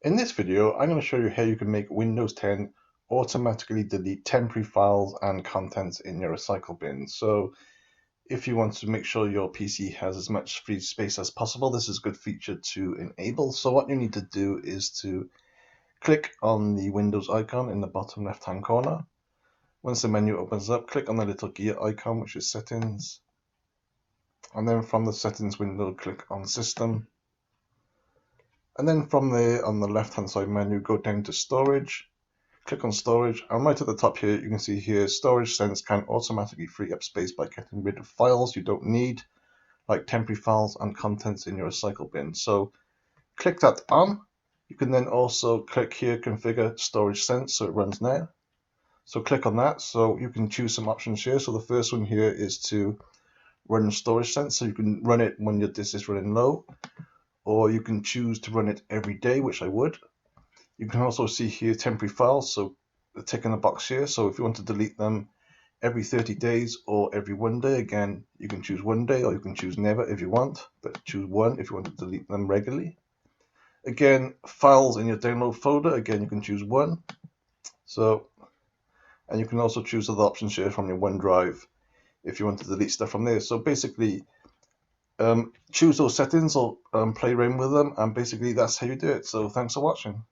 In this video, I'm going to show you how you can make Windows 10 automatically delete temporary files and contents in your recycle bin. So if you want to make sure your PC has as much free space as possible, this is a good feature to enable. So what you need to do is to click on the Windows icon in the bottom left-hand corner. Once the menu opens up, click on the little gear icon, which is Settings. And then from the Settings window, click on System. And then from there, on the left-hand side menu, go down to Storage. Click on Storage, and right at the top here, you can see here, Storage Sense can automatically free up space by getting rid of files you don't need, like temporary files and contents in your recycle bin. So click that on. You can then also click here, Configure Storage Sense, so it runs now. So click on that, so you can choose some options here. So the first one here is to run Storage Sense, so you can run it when your disk is running low, or you can choose to run it every day, which I would. You can also see here temporary files, so tick in the box here. So if you want to delete them every 30 days or every 1 day, again, you can choose 1 day or you can choose never if you want, but choose one if you want to delete them regularly. Again, files in your download folder, again, you can choose one. So, and you can also choose other options here from your OneDrive if you want to delete stuff from there. So basically, choose those settings or play around with them, and basically that's how you do it. So thanks for watching.